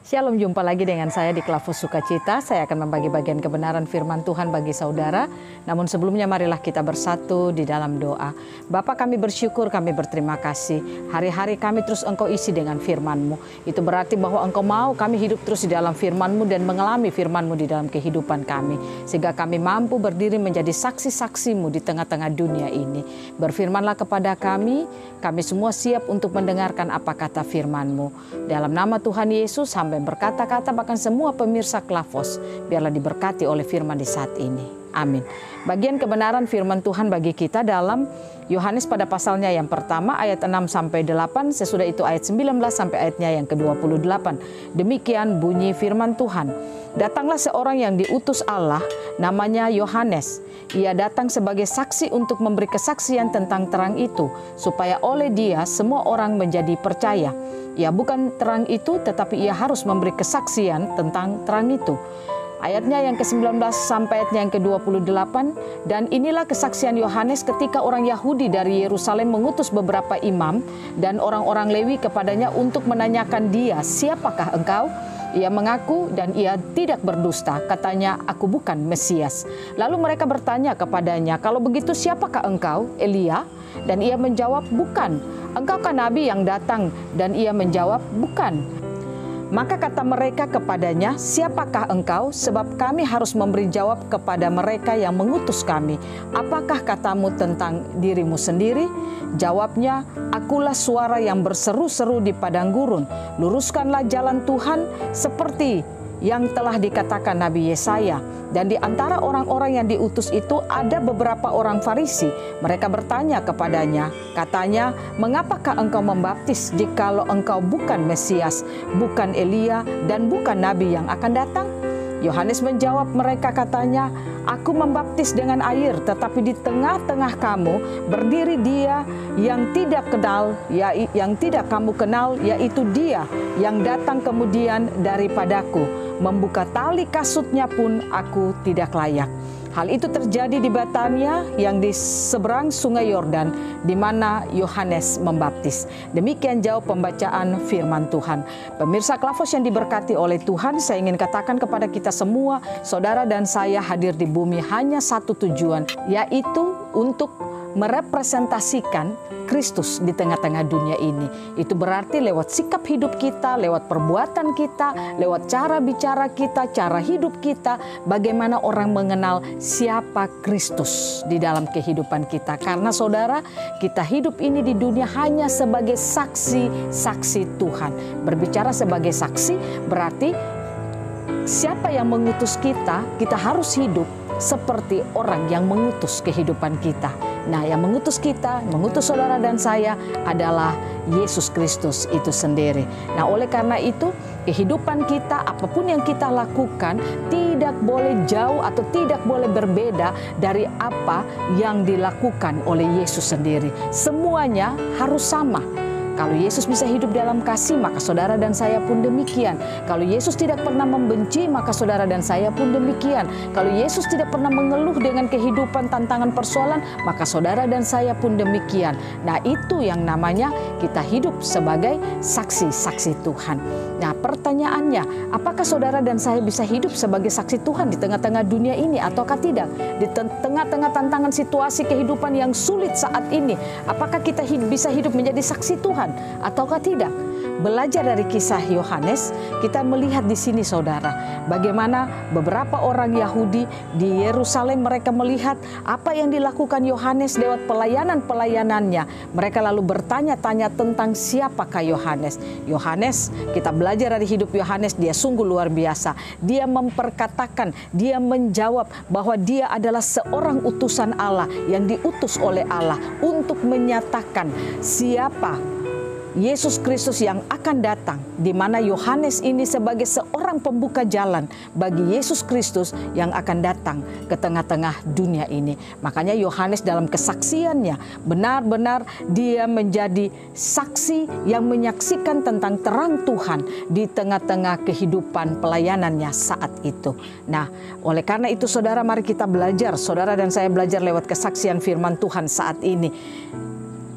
Shalom, jumpa lagi dengan saya di Klavus Sukacita. Saya akan membagi bagian kebenaran firman Tuhan bagi saudara. Namun sebelumnya marilah kita bersatu di dalam doa. Bapa, kami bersyukur, kami berterima kasih. Hari-hari kami terus Engkau isi dengan firman-Mu. Itu berarti bahwa Engkau mau kami hidup terus di dalam firman-Mu dan mengalami firman-Mu di dalam kehidupan kami. Sehingga kami mampu berdiri menjadi saksi-saksi-Mu di tengah-tengah dunia ini. Berfirmanlah kepada kami semua siap untuk mendengarkan apa kata firman-Mu. Dalam nama Tuhan Yesus, hamba berkata-kata bahkan semua pemirsa Klavos biarlah diberkati oleh firman di saat ini. Amin. Bagian kebenaran firman Tuhan bagi kita dalam Yohanes pada pasalnya yang pertama ayat 6-8, sesudah itu ayat 19 sampai ayatnya yang ke-28. Demikian bunyi firman Tuhan. Datanglah seorang yang diutus Allah, namanya Yohanes. Ia datang sebagai saksi untuk memberi kesaksian tentang terang itu, supaya oleh dia semua orang menjadi percaya. Ia bukan terang itu, tetapi ia harus memberi kesaksian tentang terang itu. Ayatnya yang ke-19 sampai ayatnya yang ke-28. Dan inilah kesaksian Yohanes ketika orang Yahudi dari Yerusalem mengutus beberapa imam dan orang-orang Lewi kepadanya untuk menanyakan dia, "Siapakah engkau?" Ia mengaku dan ia tidak berdusta. Katanya, "Aku bukan Mesias." Lalu mereka bertanya kepadanya, "Kalau begitu siapakah engkau? Elia?" Dan ia menjawab, "Bukan." "Engkaukah nabi yang datang?" Dan ia menjawab, "Bukan." Maka kata mereka kepadanya, "Siapakah engkau? Sebab kami harus memberi jawab kepada mereka yang mengutus kami. Apakah katamu tentang dirimu sendiri?" Jawabnya, "Akulah suara yang berseru-seru di padang gurun. Luruskanlah jalan Tuhan seperti yang telah dikatakan Nabi Yesaya." Dan di antara orang-orang yang diutus itu ada beberapa orang Farisi. Mereka bertanya kepadanya, katanya, "Mengapakah engkau membaptis jikalau engkau bukan Mesias, bukan Elia, dan bukan Nabi yang akan datang?" Yohanes menjawab mereka, katanya, "Aku membaptis dengan air, tetapi di tengah-tengah kamu berdiri dia yang tidak kamu kenal, yaitu dia yang datang kemudian daripadaku. Membuka tali kasutnya pun aku tidak layak." Hal itu terjadi di Betania yang di seberang sungai Yordan, di mana Yohanes membaptis. Demikian jauh pembacaan firman Tuhan. Pemirsa Klavos yang diberkati oleh Tuhan, saya ingin katakan kepada kita semua, saudara dan saya hadir di bumi hanya satu tujuan, yaitu untuk merepresentasikan Kristus di tengah-tengah dunia ini. Itu berarti lewat sikap hidup kita, lewat perbuatan kita, lewat cara bicara kita, cara hidup kita, bagaimana orang mengenal siapa Kristus di dalam kehidupan kita. Karena saudara, kita hidup ini di dunia hanya sebagai saksi-saksi Tuhan. Berbicara sebagai saksi berarti siapa yang mengutus kita, kita harus hidup seperti orang yang mengutus kehidupan kita. Nah, yang mengutus kita, mengutus saudara dan saya adalah Yesus Kristus itu sendiri. Nah, oleh karena itu, kehidupan kita, apapun yang kita lakukan, tidak boleh jauh atau tidak boleh berbeda dari apa yang dilakukan oleh Yesus sendiri. Semuanya harus sama. Kalau Yesus bisa hidup dalam kasih, maka saudara dan saya pun demikian. Kalau Yesus tidak pernah membenci, maka saudara dan saya pun demikian. Kalau Yesus tidak pernah mengeluh dengan kehidupan, tantangan, persoalan, maka saudara dan saya pun demikian. Nah, itu yang namanya kita hidup sebagai saksi-saksi Tuhan. Nah, pertanyaannya, apakah saudara dan saya bisa hidup sebagai saksi Tuhan di tengah-tengah dunia ini ataukah tidak? Di tengah-tengah tantangan situasi kehidupan yang sulit saat ini, apakah kita bisa hidup menjadi saksi Tuhan ataukah tidak? Belajar dari kisah Yohanes, kita melihat di sini saudara, bagaimana beberapa orang Yahudi di Yerusalem mereka melihat apa yang dilakukan Yohanes lewat pelayanannya. Mereka lalu bertanya-tanya tentang siapakah Yohanes. Yohanes, kita belajar dari hidup Yohanes, dia sungguh luar biasa. Dia memperkatakan, dia menjawab bahwa dia adalah seorang utusan Allah yang diutus oleh Allah untuk menyatakan siapa Yesus Kristus yang akan datang, di mana Yohanes ini sebagai seorang pembuka jalan bagi Yesus Kristus yang akan datang ke tengah-tengah dunia ini. Makanya Yohanes dalam kesaksiannya benar-benar dia menjadi saksi yang menyaksikan tentang terang Tuhan di tengah-tengah kehidupan pelayanannya saat itu. Nah, oleh karena itu saudara, mari kita belajar, saudara dan saya belajar lewat kesaksian firman Tuhan saat ini.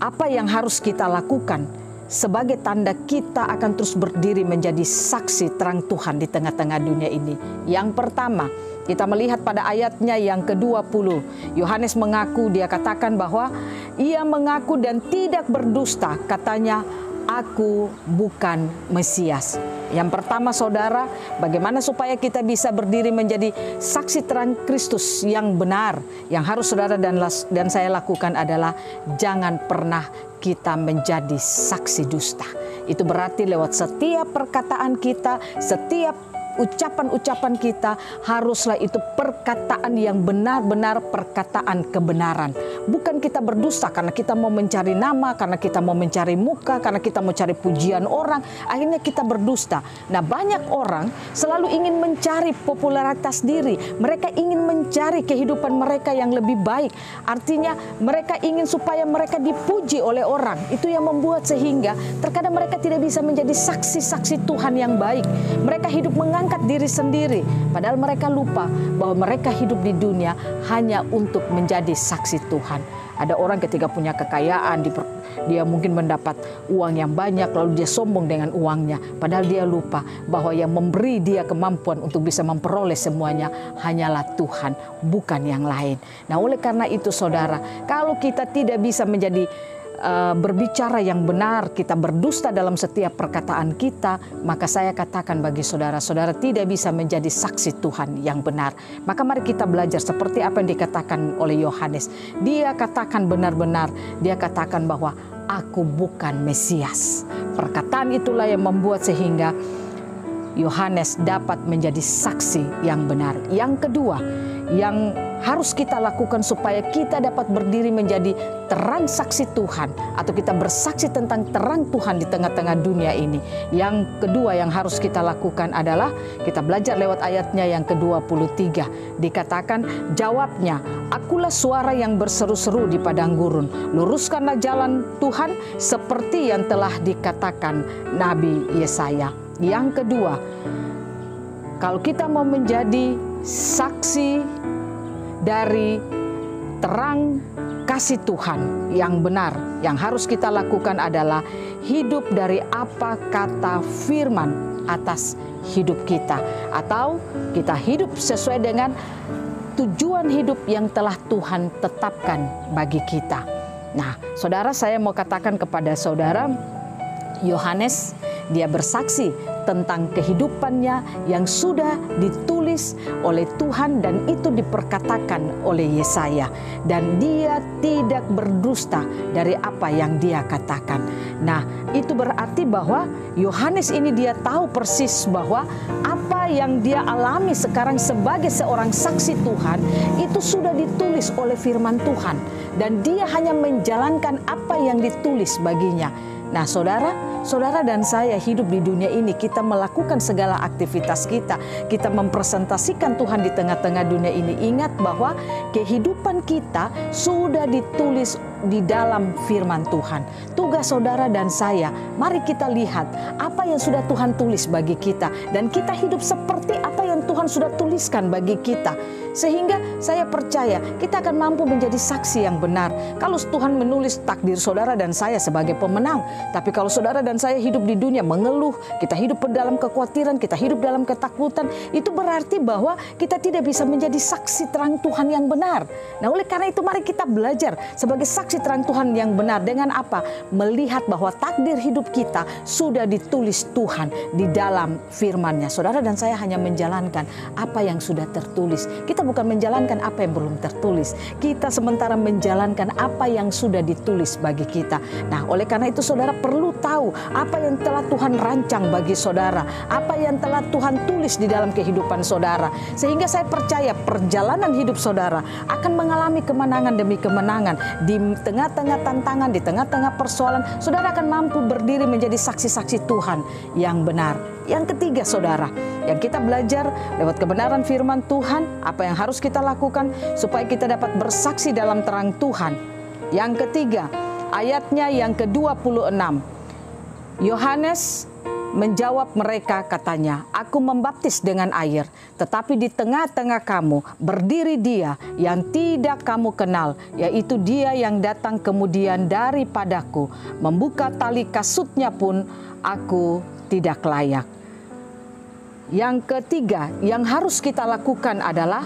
Apa yang harus kita lakukan sebagai tanda kita akan terus berdiri menjadi saksi terang Tuhan di tengah-tengah dunia ini. Yang pertama, kita melihat pada ayatnya yang ke-20, Yohanes mengaku, dia katakan bahwa ia mengaku dan tidak berdusta, katanya, aku bukan Mesias. Yang pertama saudara, bagaimana supaya kita bisa berdiri menjadi saksi terang Kristus yang benar. Yang harus saudara dan saya lakukan adalah jangan pernah kita menjadi saksi dusta. Itu berarti lewat setiap perkataan kita, setiap ucapan-ucapan kita, haruslah itu perkataan yang benar-benar perkataan kebenaran. Bukan kita berdusta karena kita mau mencari nama, karena kita mau mencari muka, karena kita mau cari pujian orang, akhirnya kita berdusta. Nah, banyak orang selalu ingin mencari popularitas diri. Mereka ingin mencari kehidupan mereka yang lebih baik. Artinya mereka ingin supaya mereka dipuji oleh orang. Itu yang membuat sehingga terkadang mereka tidak bisa menjadi saksi-saksi Tuhan yang baik. Mereka hidup mengangkat diri sendiri, padahal mereka lupa bahwa mereka hidup di dunia hanya untuk menjadi saksi Tuhan. Ada orang ketika punya kekayaan, dia mungkin mendapat uang yang banyak, lalu dia sombong dengan uangnya, padahal dia lupa bahwa yang memberi dia kemampuan untuk bisa memperoleh semuanya hanyalah Tuhan, bukan yang lain. Nah, oleh karena itu saudara, kalau kita tidak bisa menjadi berbicara yang benar, kita berdusta dalam setiap perkataan kita, maka saya katakan bagi saudara-saudara tidak bisa menjadi saksi Tuhan yang benar. Maka mari kita belajar seperti apa yang dikatakan oleh Yohanes. Dia katakan benar-benar, dia katakan bahwa aku bukan Mesias. Perkataan itulah yang membuat sehingga Yohanes dapat menjadi saksi yang benar. Yang kedua, yang harus kita lakukan supaya kita dapat berdiri menjadi terang saksi Tuhan, atau kita bersaksi tentang terang Tuhan di tengah-tengah dunia ini. Yang kedua yang harus kita lakukan adalah kita belajar lewat ayatnya yang ke-23. Dikatakan, jawabnya, akulah suara yang berseru-seru di padang gurun, luruskanlah jalan Tuhan seperti yang telah dikatakan Nabi Yesaya. Yang kedua, kalau kita mau menjadi saksi dari terang kasih Tuhan yang benar, yang harus kita lakukan adalah hidup dari apa kata firman atas hidup kita, atau kita hidup sesuai dengan tujuan hidup yang telah Tuhan tetapkan bagi kita. Nah, saudara, saya mau katakan kepada saudara, Yohanes dia bersaksi tentang kehidupannya yang sudah ditulis oleh Tuhan dan itu diperkatakan oleh Yesaya, dan dia tidak berdusta dari apa yang dia katakan. Nah, itu berarti bahwa Yohanes ini dia tahu persis bahwa apa yang dia alami sekarang sebagai seorang saksi Tuhan itu sudah ditulis oleh firman Tuhan, dan dia hanya menjalankan apa yang ditulis baginya. Nah, saudara dan saya hidup di dunia ini, kita melakukan segala aktivitas kita, kita mempresentasikan Tuhan di tengah-tengah dunia ini. Ingat bahwa kehidupan kita sudah ditulis di dalam firman Tuhan. Tugas saudara dan saya, mari kita lihat apa yang sudah Tuhan tulis bagi kita, dan kita hidup seperti apa yang Tuhan sudah tuliskan bagi kita. Sehingga saya percaya kita akan mampu menjadi saksi yang benar. Kalau Tuhan menulis takdir saudara dan saya sebagai pemenang, tapi kalau saudara dan saya hidup di dunia mengeluh, kita hidup dalam kekhawatiran, kita hidup dalam ketakutan, itu berarti bahwa kita tidak bisa menjadi saksi terang Tuhan yang benar. Nah, oleh karena itu mari kita belajar sebagai saksi terang Tuhan yang benar dengan apa? Melihat bahwa takdir hidup kita sudah ditulis Tuhan di dalam firman-Nya. Saudara dan saya hanya menjalankan apa yang sudah tertulis. Kita bukan menjalankan apa yang belum tertulis. Kita sementara menjalankan apa yang sudah ditulis bagi kita. Nah, oleh karena itu saudara perlu tahu apa yang telah Tuhan rancang bagi saudara, apa yang telah Tuhan tulis di dalam kehidupan saudara. Sehingga saya percaya perjalanan hidup saudara akan mengalami kemenangan demi kemenangan. Di tengah-tengah tantangan, di tengah-tengah persoalan, saudara akan mampu berdiri menjadi saksi-saksi Tuhan yang benar. Yang ketiga saudara, yang kita belajar lewat kebenaran firman Tuhan, apa yang harus kita lakukan supaya kita dapat bersaksi dalam terang Tuhan. Yang ketiga, ayatnya yang ke-26. Yohanes menjawab mereka katanya, "Aku membaptis dengan air, tetapi di tengah-tengah kamu berdiri Dia yang tidak kamu kenal, yaitu Dia yang datang kemudian daripadaku. Membuka tali kasutnya pun aku tidak layak." Yang ketiga yang harus kita lakukan adalah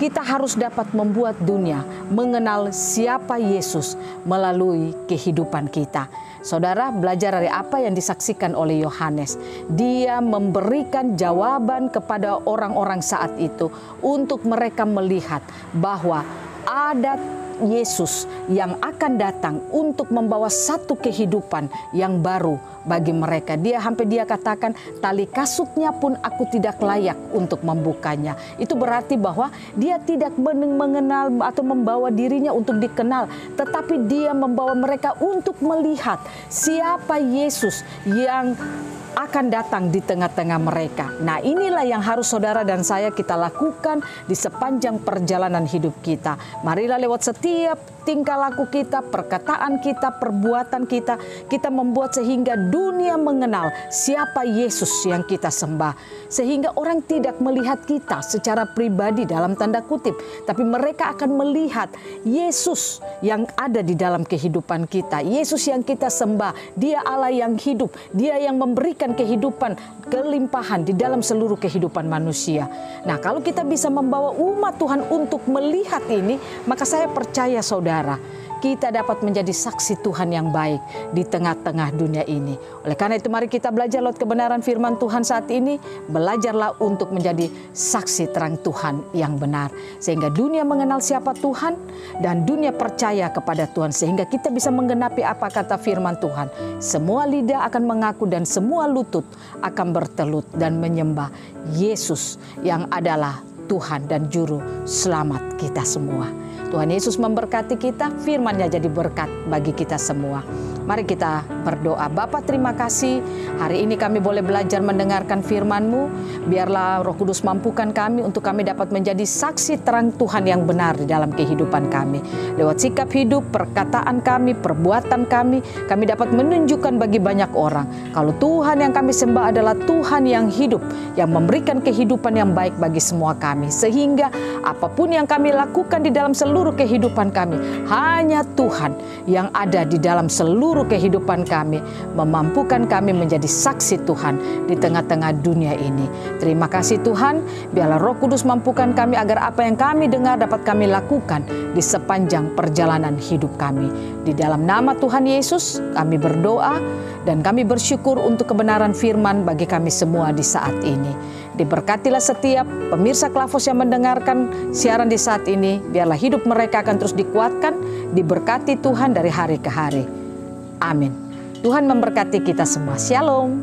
kita harus dapat membuat dunia mengenal siapa Yesus melalui kehidupan kita. Saudara, belajar dari apa yang disaksikan oleh Yohanes. Dia memberikan jawaban kepada orang-orang saat itu untuk mereka melihat bahwa ada Yesus yang akan datang untuk membawa satu kehidupan yang baru bagi mereka. Dia katakan, tali kasutnya pun aku tidak layak untuk membukanya. Itu berarti bahwa dia tidak mengenal atau membawa dirinya untuk dikenal, tetapi dia membawa mereka untuk melihat siapa Yesus yang akan datang di tengah-tengah mereka. Nah, inilah yang harus saudara dan saya kita lakukan di sepanjang perjalanan hidup kita. Marilah lewat setiap tingkah laku kita, perkataan kita, perbuatan kita, kita membuat sehingga dunia mengenal siapa Yesus yang kita sembah. Sehingga orang tidak melihat kita secara pribadi dalam tanda kutip, tapi mereka akan melihat Yesus yang ada di dalam kehidupan kita. Yesus yang kita sembah, Dia Allah yang hidup, Dia yang memberikan kehidupan kelimpahan di dalam seluruh kehidupan manusia. Nah, kalau kita bisa membawa umat Tuhan untuk melihat ini, maka saya percaya saudara, kita dapat menjadi saksi Tuhan yang baik di tengah-tengah dunia ini. Oleh karena itu mari kita belajar lewat kebenaran firman Tuhan saat ini. Belajarlah untuk menjadi saksi terang Tuhan yang benar. Sehingga dunia mengenal siapa Tuhan dan dunia percaya kepada Tuhan. Sehingga kita bisa menggenapi apa kata firman Tuhan. Semua lidah akan mengaku dan semua lutut akan bertelut dan menyembah Yesus yang adalah Tuhan dan Juru Selamat kita semua. Tuhan Yesus memberkati kita, firman-Nya jadi berkat bagi kita semua. Mari kita berdoa. Bapa, terima kasih hari ini kami boleh belajar mendengarkan firman-Mu. Biarlah Roh Kudus mampukan kami untuk kami dapat menjadi saksi terang Tuhan yang benar di dalam kehidupan kami. Lewat sikap hidup, perkataan kami, perbuatan kami dapat menunjukkan bagi banyak orang kalau Tuhan yang kami sembah adalah Tuhan yang hidup, yang memberikan kehidupan yang baik bagi semua kami. Sehingga apapun yang kami lakukan di dalam seluruh kehidupan kami, hanya Tuhan yang ada di dalam seluruh kehidupan kami, memampukan kami menjadi saksi Tuhan di tengah-tengah dunia ini. Terima kasih Tuhan, biarlah Roh Kudus mampukan kami agar apa yang kami dengar dapat kami lakukan di sepanjang perjalanan hidup kami. Di dalam nama Tuhan Yesus kami berdoa dan kami bersyukur untuk kebenaran firman bagi kami semua di saat ini. Diberkatilah setiap pemirsa Klafos yang mendengarkan siaran di saat ini. Biarlah hidup mereka akan terus dikuatkan, diberkati Tuhan dari hari ke hari. Amin. Tuhan memberkati kita semua. Shalom.